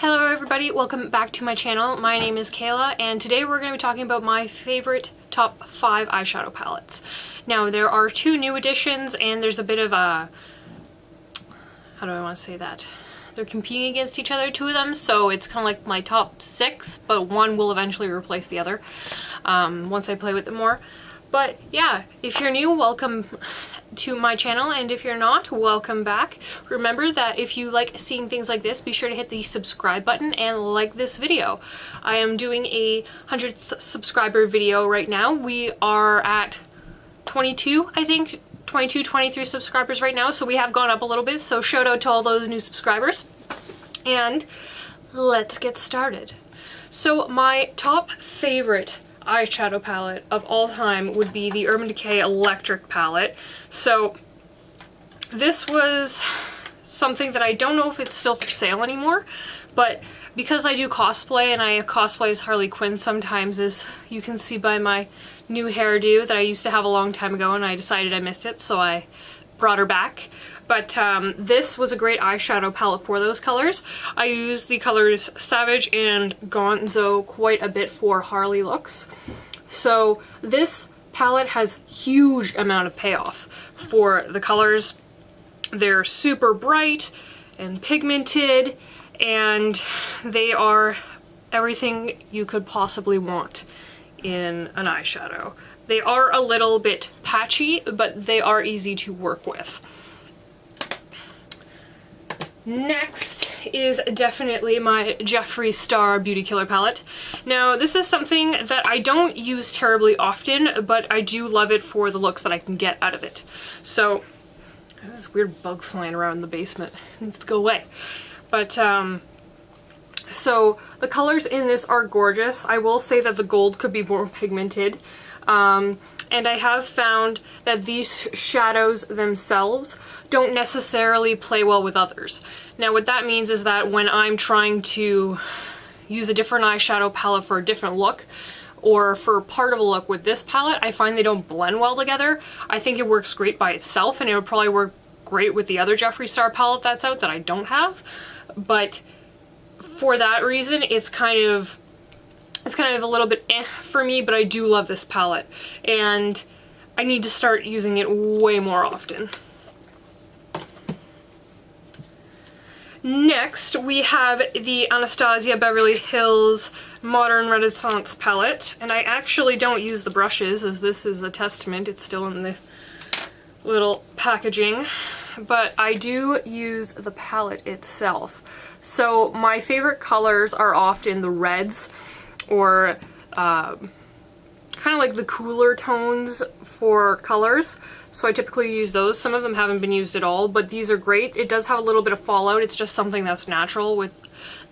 Hello everybody, welcome back to my channel. My name is Kayla and today we're going to be talking about my favorite top 5 eyeshadow palettes. Now there are 2 new additions and there's a bit of a, how do I want to say that? They're competing against each other, 2 of them, so it's kind of like my top 6, but one will eventually replace the other once I play with them more. But yeah, if you're new, welcome to my channel, and if you're not, welcome back. Remember that if you like seeing things like this, be sure to hit the subscribe button and like this video. I am doing a 100th subscriber video right now. We are at 22, I think, 22, 23 subscribers right now, so we have gone up a little bit, so shout out to all those new subscribers. And let's get started. So my top favorite eyeshadow palette of all time would be the Urban Decay Electric palette. So this was something that I don't know if it's still for sale anymore, but because I do cosplay and I cosplay as Harley Quinn sometimes, as you can see by my new hairdo that I used to have a long time ago, and I decided I missed it, so I brought her back. But this was a great eyeshadow palette for those colors. I used the colors Savage and Gonzo quite a bit for Harley looks. So this palette has huge amount of payoff for the colors. They're super bright and pigmented, and they are everything you could possibly want in an eyeshadow. They are a little bit patchy, but they are easy to work with. Next is definitely my Jeffree Star Beauty Killer palette. Now this is something that I don't use terribly often, but I do love it for the looks that I can get out of it. So, there's this weird bug flying around in the basement. It needs to go away. But so the colors in this are gorgeous. I will say that the gold could be more pigmented. And I have found that these shadows themselves don't necessarily play well with others. Now what that means is that when I'm trying to use a different eyeshadow palette for a different look, or for part of a look with this palette, I find they don't blend well together. I think it works great by itself, and it would probably work great with the other Jeffree Star palette that's out that I don't have. But for that reason, it's kind of a little bit eh for me, but I do love this palette, and I need to start using it way more often. Next, we have the Anastasia Beverly Hills Modern Renaissance palette, and I actually don't use the brushes, as this is a testament. It's still in the little packaging, but I do use the palette itself. So my favorite colors are often the reds, or kind of like the cooler tones for colors. So I typically use those. Some of them haven't been used at all, but these are great. It does have a little bit of fallout. It's just something that's natural with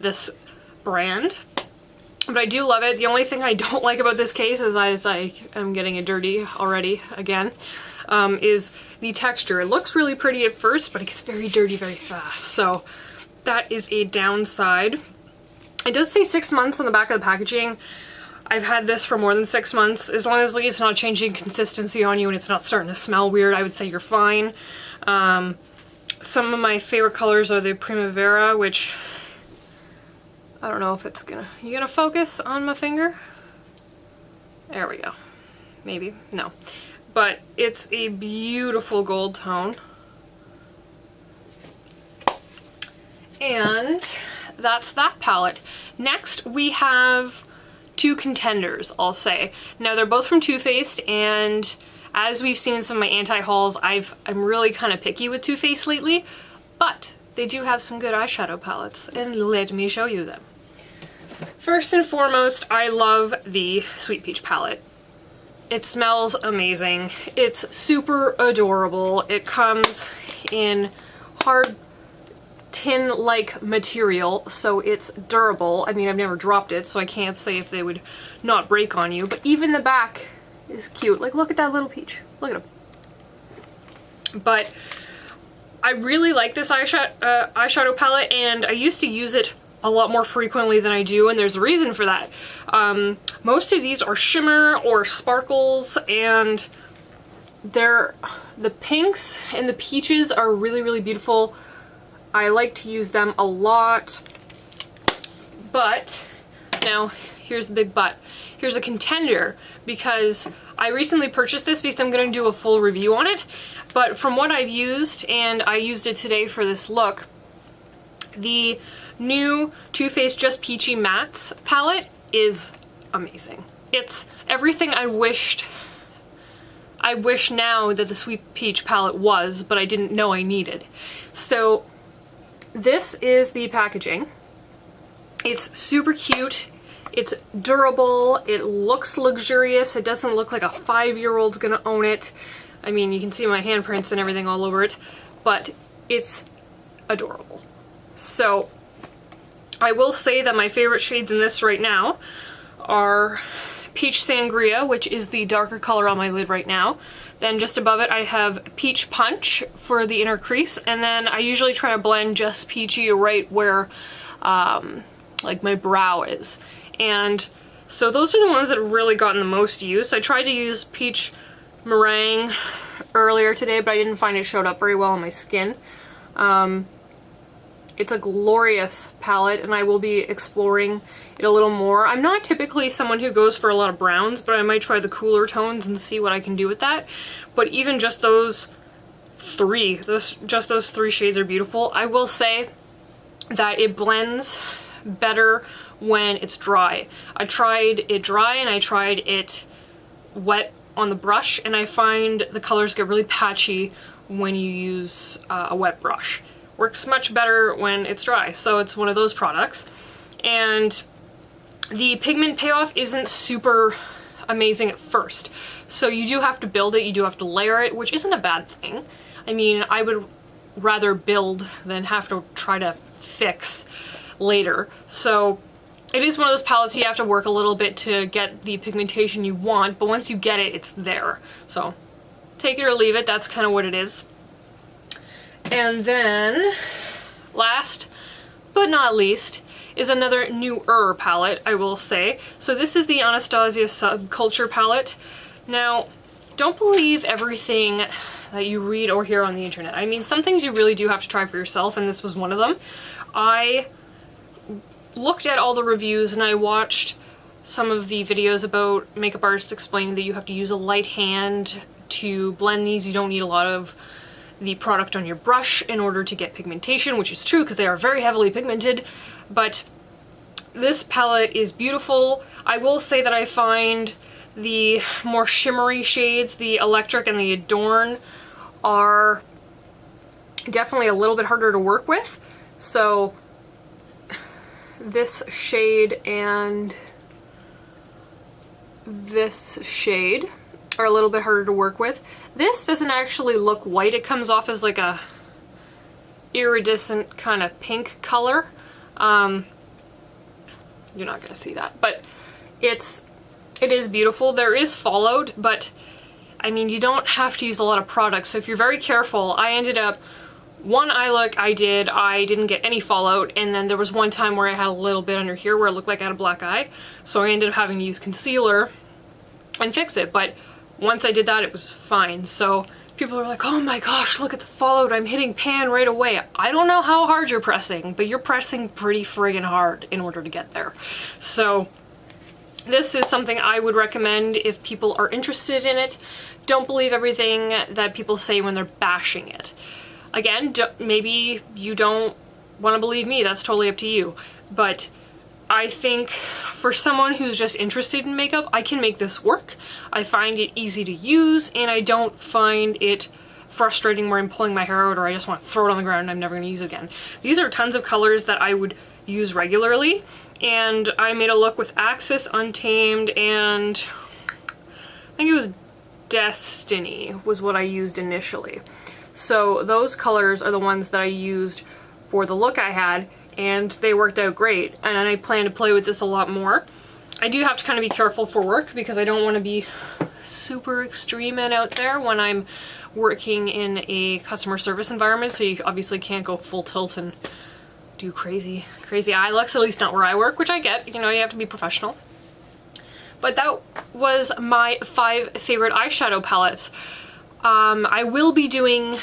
this brand. But I do love it. The only thing I don't like about this case, as I am getting it dirty already again, is the texture. It looks really pretty at first, but it gets very dirty very fast. So that is a downside. It does say 6 months on the back of the packaging. I've had this for more than 6 months. As long as it's not changing consistency on you and it's not starting to smell weird, I would say you're fine. Some of my favorite colors are the Primavera, which I don't know if it's gonna... You gonna focus on my finger? There we go. Maybe. No. But it's a beautiful gold tone. And that's that palette. Next, we have 2 contenders, I'll say. Now they're both from Too Faced, and as we've seen in some of my anti-hauls, I'm really kind of picky with Too Faced lately, but they do have some good eyeshadow palettes, and let me show you them. First and foremost, I love the Sweet Peach palette. It smells amazing. It's super adorable. It comes in hard tin-like material, so it's durable. I mean, I've never dropped it, so I can't say if they would not break on you, but even the back is cute. Like, look at that little peach. Look at him. But I really like this eyeshadow palette, and I used to use it a lot more frequently than I do, and there's a reason for that. Most of these are shimmer or sparkles, and the pinks and the peaches are really, really beautiful. I like to use them a lot. But now here's the big but. Here's a contender, because I recently purchased this because I'm going to do a full review on it. But from what I've used, and I used it today for this look, the new Too Faced Just Peachy Mattes palette is amazing. It's everything I wish now that the Sweet Peach palette was, but I didn't know I needed. So this is the packaging. It's super cute. It's durable. It looks luxurious. It doesn't look like a 5-year-old's gonna own it. I mean, you can see my handprints and everything all over it, but it's adorable. So I will say that my favorite shades in this right now are Peach Sangria, which is the darker color on my lid right now. Then just above it I have Peach Punch for the inner crease, and then I usually try to blend Just Peachy right where like my brow is. And so those are the ones that have really gotten the most use. I tried to use Peach Meringue earlier today, but I didn't find it showed up very well on my skin. It's a glorious palette, and I will be exploring it a little more. I'm not typically someone who goes for a lot of browns, but I might try the cooler tones and see what I can do with that. But even just those three shades are beautiful. I will say that it blends better when it's dry. I tried it dry and I tried it wet on the brush, and I find the colors get really patchy when you use a wet brush. Works much better when it's dry, so it's one of those products. And the pigment payoff isn't super amazing at first, so you do have to build it, you do have to layer it, which isn't a bad thing. I mean, I would rather build than have to try to fix later. So it is one of those palettes you have to work a little bit to get the pigmentation you want, but once you get it, it's there. So take it or leave it, that's kind of what it is. And then, last but not least, is another newer palette, I will say. So this is the Anastacio Subculture palette. Now, don't believe everything that you read or hear on the internet. I mean, some things you really do have to try for yourself, and this was one of them. I looked at all the reviews and I watched some of the videos about makeup artists explaining that you have to use a light hand to blend these. You don't need a lot of the product on your brush in order to get pigmentation, which is true because they are very heavily pigmented, but this palette is beautiful. I will say that I find the more shimmery shades, the Electric and the Adorn, are definitely a little bit harder to work with. So this shade and this shade are a little bit harder to work with. This doesn't actually look white. It comes off as like a iridescent kind of pink color. You're not gonna see that, but it is beautiful. There is fallout, but I mean, you don't have to use a lot of products, so if you're very careful. I ended up, one eye look I didn't get any fallout, and then there was one time where I had a little bit under here where it looked like I had a black eye, so I ended up having to use concealer and fix it, but once I did that, it was fine. So people are like, oh my gosh, look at the fallout, I'm hitting pan right away. I don't know how hard you're pressing, but you're pressing pretty friggin' hard in order to get there. So this is something I would recommend if people are interested in it. Don't believe everything that people say when they're bashing it. Again, maybe you don't want to believe me, that's totally up to you. But I think for someone who's just interested in makeup, I can make this work. I find it easy to use, and I don't find it frustrating where I'm pulling my hair out or I just want to throw it on the ground and I'm never going to use it again. These are tons of colors that I would use regularly, and I made a look with Axis, Untamed, and I think it was Destiny was what I used initially. So those colors are the ones that I used for the look I had, and they worked out great, and I plan to play with this a lot more. I do have to kind of be careful for work because I don't want to be super extreme and out there when I'm working in a customer service environment, so you obviously can't go full tilt and do crazy eye looks, at least not where I work, which I get, you know, you have to be professional. But that was my 5 favorite eyeshadow palettes. I will be doing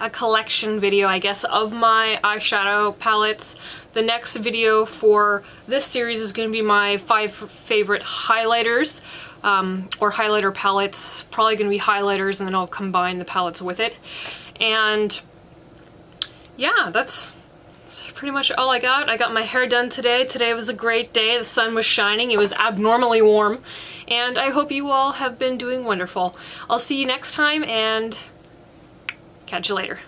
a collection video, I guess, of my eyeshadow palettes. The next video for this series is going to be my 5 favorite highlighters, or highlighter palettes. Probably going to be highlighters, and then I'll combine the palettes with it. And yeah, that's pretty much all I got. I got my hair done today. Today was a great day. The sun was shining. It was abnormally warm. And I hope you all have been doing wonderful. I'll see you next time, and catch you later.